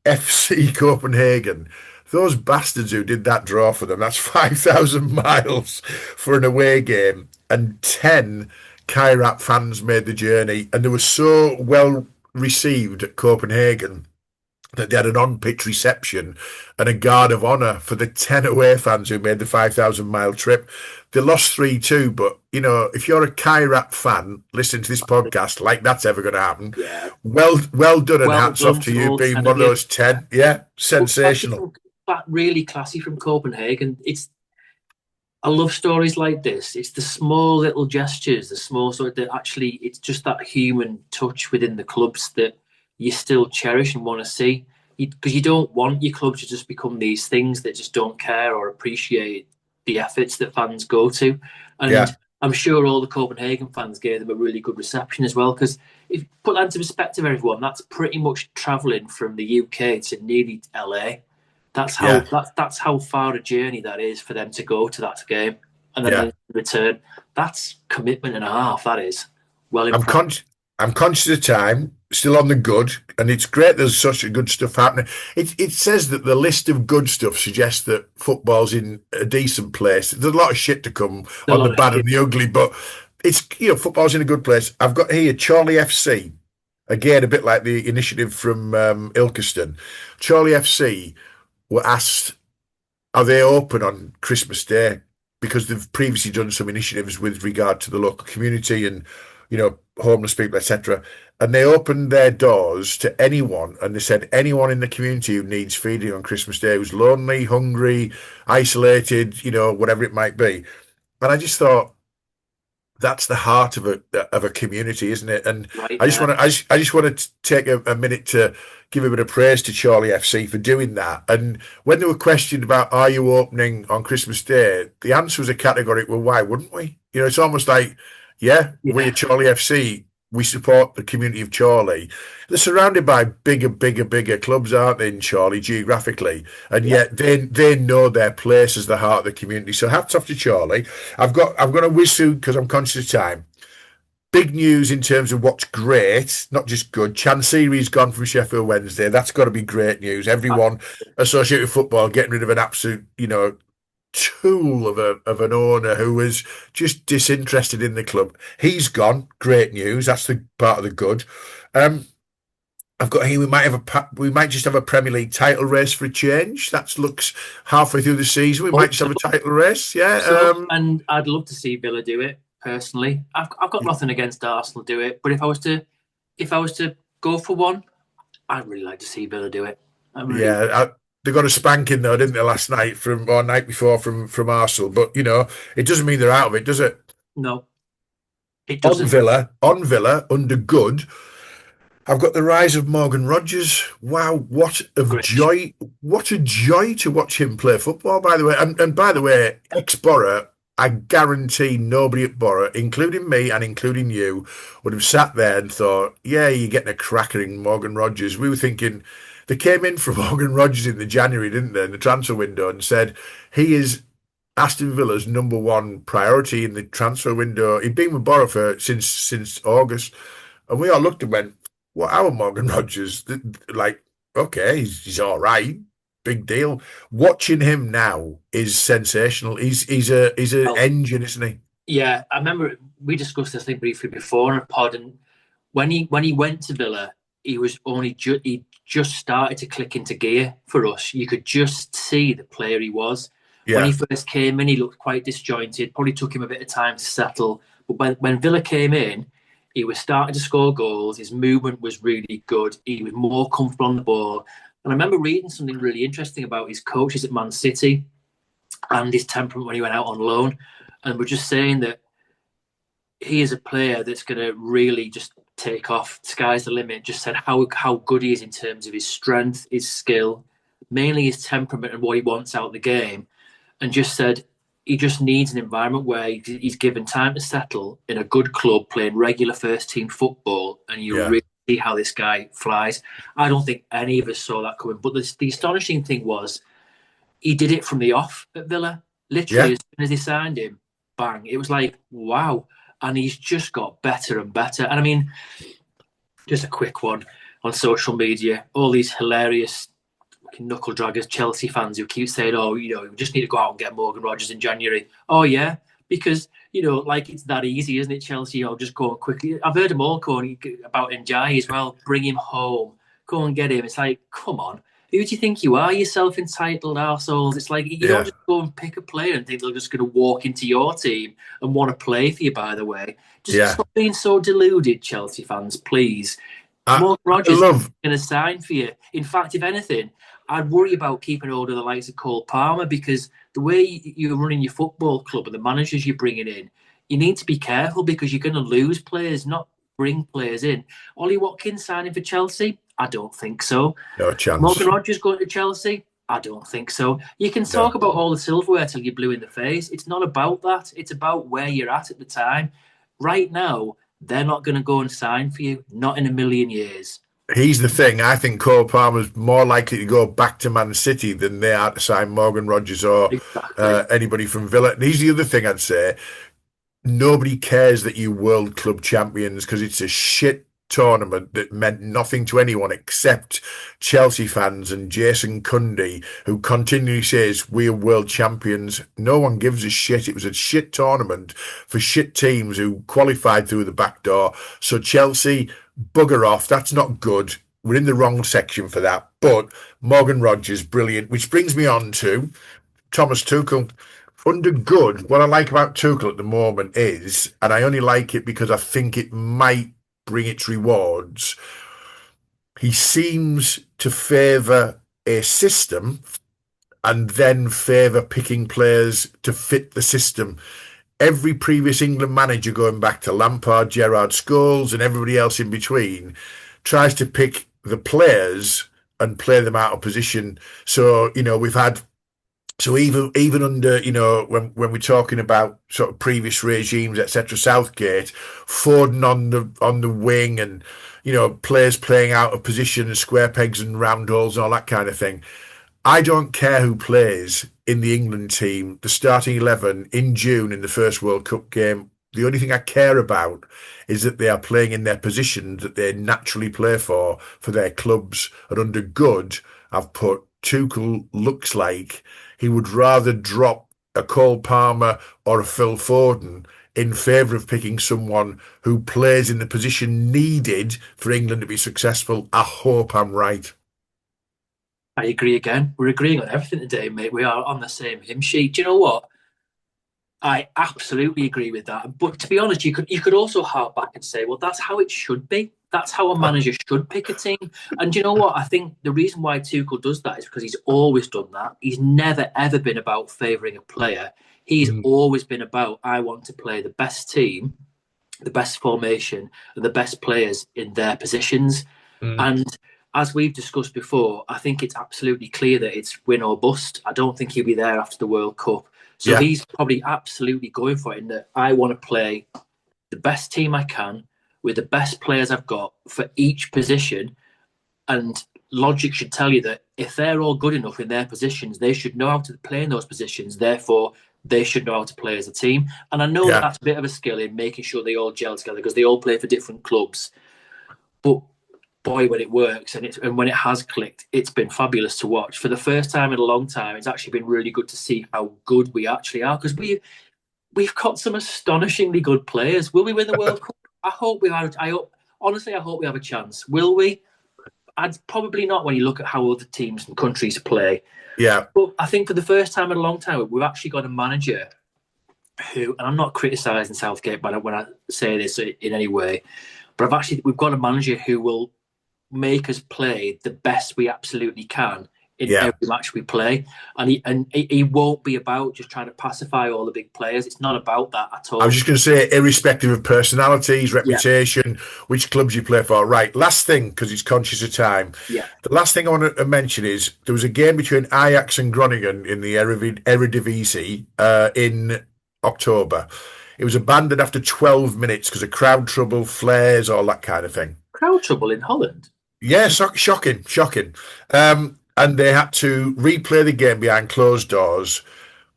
FC Copenhagen. Those bastards who did that draw for them, that's 5,000 miles for an away game. And 10 Kairat fans made the journey. And they were so well received at Copenhagen that they had an on-pitch reception and a guard of honour for the 10 away fans who made the 5,000-mile trip. They lost 3-2, but, if you're a Kairat fan, listen to this podcast, like that's ever going to happen. Yeah. Well done and Well hats done off to to you all being 10 one of of you. those 10. Yeah, sensational. But really classy from Copenhagen. I love stories like this. It's the small little gestures, the small sort of that actually it's just that human touch within the clubs that you still cherish and want to see. Because you don't want your club to just become these things that just don't care or appreciate the efforts that fans go to. And Yeah, I'm sure all the Copenhagen fans gave them a really good reception as well. Because if you put that into perspective, everyone, that's pretty much travelling from the UK to nearly LA. yeah, That's how far a journey that is for them to go to that game and yeah. then return. That's commitment and a half. That is well I'm impressive. con- I'm conscious of time, still on the good, and it's great there's such a good stuff happening. It says that the list of good stuff suggests that football's in a decent place. There's a lot of shit to come A on the lot of bad shit. and the ugly, but it's football's in a good place. I've got here Charlie FC, again a bit like the initiative from Ilkeston. Charlie FC were asked, are they open on Christmas Day? Because they've previously done some initiatives with regard to the local community and, homeless people, etc. And they opened their doors to anyone, and they said anyone in the community who needs feeding on Christmas Day, who's lonely, hungry, isolated, whatever it might be. And I just thought that's the heart of a community, isn't it? And Right I just there. want to I just want to take a minute to give a bit of praise to Charlie FC for doing that. And when they were questioned about are you opening on Christmas Day, the answer was a categorical, well, why wouldn't we? It's almost like, yeah, we Yeah. at Charlie FC, we support the community of Charlie. They're surrounded by bigger clubs, aren't they, in Charlie, geographically? And Yeah. yet they know their place as the heart of the community. So hats off to Charlie. I'm going to whiz through because I'm conscious of time. Big news in terms of what's great, not just good. Chansiri's gone from Sheffield Wednesday. That's got to be great news. Everyone associated with football getting rid of an absolute, tool of an owner who was just disinterested in the club. He's gone. Great news. That's the part of the good. Um, I've got here. We might just have a Premier League title race for a change. That looks halfway through the season. We might Hope just so. have a title race. Yeah. And I'd love to see Villa do it personally. I've got nothing against Arsenal do it, but if I was to go for one, I'd really like to see Villa do it. I really Yeah, they got a spanking though, didn't they, last night or night before from Arsenal? But it doesn't mean they're out of it, does it? no, it doesn't. On Villa, under good. I've got the rise of Morgan Rogers. Wow, Great. what a joy to watch him play football, by the way. And by the way, ex-Boro, I guarantee nobody at Boro, including me and including you, would have sat there and thought, yeah, you're getting a cracker in Morgan Rogers. We were thinking, they came in for Morgan Rogers in the January, didn't they, in the transfer window, and said, he is Aston Villa's number one priority in the transfer window. He'd been with Boro for since August. And we all looked and went, "What? Our Morgan Rogers? Like, okay, he's all right, big deal." Watching him now is sensational. He's an Well, engine, isn't he? yeah, I remember we discussed this thing briefly before in a pod, and when he went to Villa, he just started to click into gear for us. You could just see the player he was. When he Yeah, first came in, he looked quite disjointed. Probably took him a bit of time to settle. But when Villa came in, he was starting to score goals. His movement was really good. He was more comfortable on the ball. And I remember reading something really interesting about his coaches at Man City and his temperament when he went out on loan. And we're just saying that he is a player that's going to really just take off. Sky's the limit. Just said how good he is in terms of his strength, his skill, mainly his temperament and what he wants out of the game. And just said he just needs an environment where he's given time to settle in a good club, playing regular first team football, and you yeah, really see how this guy flies. I don't think any of us saw that coming. But the astonishing thing was he did it from the off at Villa. Literally, yeah. as soon as they signed him, bang! It was like wow, and he's just got better and better. And I mean, just a quick one on social media. All these hilarious knuckle draggers, Chelsea fans who keep saying, "Oh, we just need to go out and get Morgan Rogers in January." Oh yeah, because like it's that easy, isn't it? Chelsea, just go on quickly. I've heard them all going about Njai as well. Bring him home. Go and get him. It's like, come on. Who do you think you are? You self-entitled arseholes. It's like you don't Yeah, just go and pick a player and think they're just going to walk into your team and want to play for you. By the way, just yeah. stop being so deluded, Chelsea fans, please. I, Morgan I Rogers love. going to sign for you. In fact, if anything, I'd worry about keeping hold of the likes of Cole Palmer because the way you're running your football club and the managers you're bringing in, you need to be careful because you're going to lose players, not bring players in. Ollie Watkins signing for Chelsea? I don't think so. No Morgan chance. Rogers going to Chelsea? I don't think so. You can talk No. about all the silverware till you're blue in the face. It's not about that. It's about where you're at the time. Right now, they're not going to go and sign for you. Not in a million years. He's the thing. I think Cole Palmer's more likely to go back to Man City than they are to sign Morgan Rogers or Exactly. anybody from Villa. And he's the other thing I'd say. Nobody cares that you World Club champions because it's a shit tournament that meant nothing to anyone except Chelsea fans and Jason Cundy, who continually says we're world champions. No one gives a shit. It was a shit tournament for shit teams who qualified through the back door. So Chelsea, bugger off. That's not good. We're in the wrong section for that. But Morgan Rogers, brilliant. Which brings me on to Thomas Tuchel. Under good, what I like about Tuchel at the moment is, and I only like it because I think it might bring its rewards, he seems to favour a system and then favour picking players to fit the system. Every previous England manager going back to Lampard, Gerrard, Scholes, and everybody else in between tries to pick the players and play them out of position. So, we've had even under when we're talking about sort of previous regimes, etc., Southgate, Foden on the wing, and players playing out of position, and square pegs and round holes, and all that kind of thing. I don't care who plays in the England team, the starting 11 in June in the first World Cup game. The only thing I care about is that they are playing in their positions that they naturally play for their clubs. And under good, I've put Tuchel looks like he would rather drop a Cole Palmer or a Phil Foden in favour of picking someone who plays in the position needed for England to be successful. I hope I'm right. I agree again. We're agreeing on everything today, mate. We are on the same hymn sheet. Do you know what? I absolutely agree with that. But to be honest, you could also hark back and say, well, that's how it should be. That's how a manager should pick a team. And do you know what? I think the reason why Tuchel does that is because he's always done that. He's never ever been about favouring a player. He's Mm. always been about I want to play the best team, the best formation, and the best players in their positions. Mm. And as we've discussed before, I think it's absolutely clear that it's win or bust. I don't think he'll be there after the World Cup. So Yeah, he's probably absolutely going for it in that I want to play the best team I can with the best players I've got for each position. And logic should tell you that if they're all good enough in their positions, they should know how to play in those positions. Therefore, they should know how to play as a team. And I know that yeah. that's a bit of a skill in making sure they all gel together because they all play for different clubs. But boy, when it works and when it has clicked, it's been fabulous to watch. For the first time in a long time, it's actually been really good to see how good we actually are because we've got some astonishingly good players. Will we win the World Cup? I hope we have. Honestly, I hope we have a chance. Will we? I'd probably not when you look at how other teams and countries play. Yeah. But I think for the first time in a long time, we've actually got a manager who, and I'm not criticising Southgate when I say this in any way, but we've got a manager who will make us play the best we absolutely can in Yeah. every match we play, and he won't be about just trying to pacify all the big players. It's not about that at I was all. just going to say, irrespective of personalities, Yeah, reputation, which clubs you play for. Right, last thing, because it's conscious of time. yeah. The last thing I want to mention is there was a game between Ajax and Groningen in the Eredivisie in October. It was abandoned after 12 minutes because of crowd trouble, flares, all that kind of thing. Crowd trouble in Holland. Yeah, shocking, shocking. And they had to replay the game behind closed doors.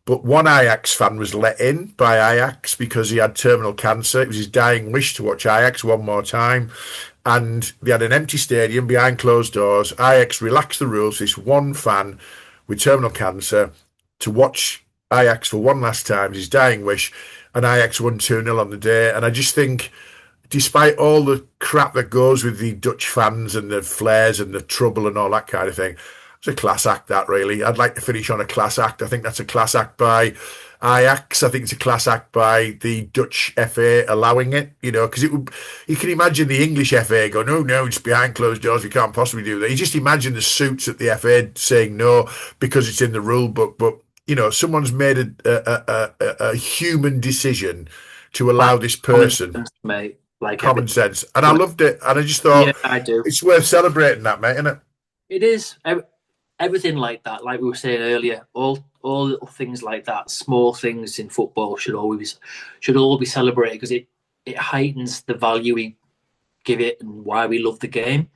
But one Ajax fan was let in by Ajax because he had terminal cancer. It was his dying wish to watch Ajax one more time. And they had an empty stadium behind closed doors. Ajax relaxed the rules. This one fan with terminal cancer to watch Ajax for one last time, his dying wish. And Ajax won 2-0 on the day. And I just think, despite all the crap that goes with the Dutch fans and the flares and the trouble and all that kind of thing, it's a class act, that, really. I'd like to finish on a class act. I think that's a class act by Ajax. I think it's a class act by the Dutch FA allowing it, because you can imagine the English FA going, oh, no, it's behind closed doors. We can't possibly do that. You just imagine the suits at the FA saying no because it's in the rule book. But, someone's made a human decision to allow this Common person sense, mate. Like common everything. sense. And I loved it. And I just Yeah, thought I do. it's worth celebrating that, mate, isn't it? It is everything like that. Like we were saying earlier, all little things like that, small things in football should all be celebrated because it heightens the value we give it and why we love the game.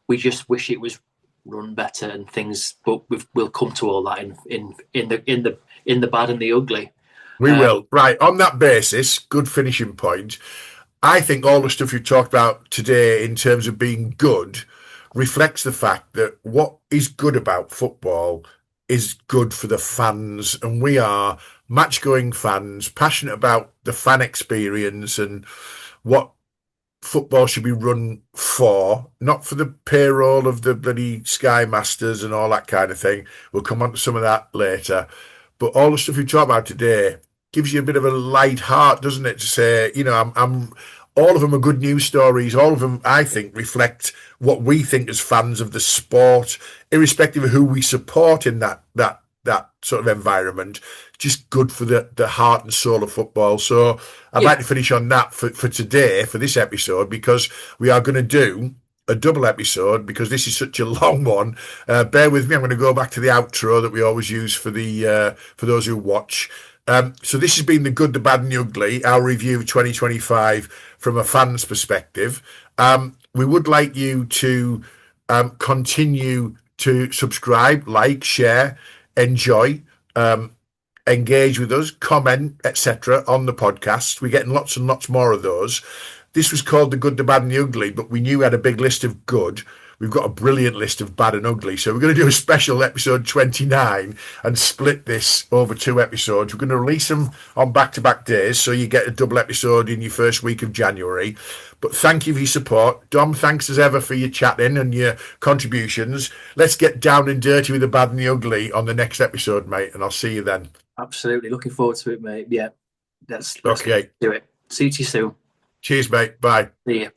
We just wish it was run better and things, but we'll come to all that in the bad and the ugly. We will. Right. On that basis, good finishing point. I think all the stuff you talked about today in terms of being good reflects the fact that what is good about football is good for the fans. And we are match going fans, passionate about the fan experience and what football should be run for, not for the payroll of the bloody Sky Masters and all that kind of thing. We'll come on to some of that later. But all the stuff you talk about today gives you a bit of a light heart, doesn't it? To say, I'm all of them are good news stories. All of them, I think, reflect what we think as fans of the sport, irrespective of who we support in that sort of environment. Just good for the heart and soul of football. So I'd like to finish on that for today, for this episode, because we are going to do a double episode because this is such a long one. Bear with me. I'm going to go back to the outro that we always use for those who watch. So this has been the good, the bad, and the ugly. Our review of 2025 from a fan's perspective. We would like you to continue to subscribe, like, share, enjoy, engage with us, comment, etc. on the podcast. We're getting lots and lots more of those. This was called the good, the bad, and the ugly, but we knew we had a big list of good. We've got a brilliant list of bad and ugly. So we're going to do a special episode 29 and split this over 2 episodes. We're going to release them on back-to-back days, so you get a double episode in your first week of January. But thank you for your support. Dom, thanks as ever for your chatting and your contributions. Let's get down and dirty with the bad and the ugly on the next episode, mate, and I'll see you then. Absolutely. Looking forward to it, mate. Yeah. Let's okay. do it. See you soon. Cheers, mate. Bye. See you.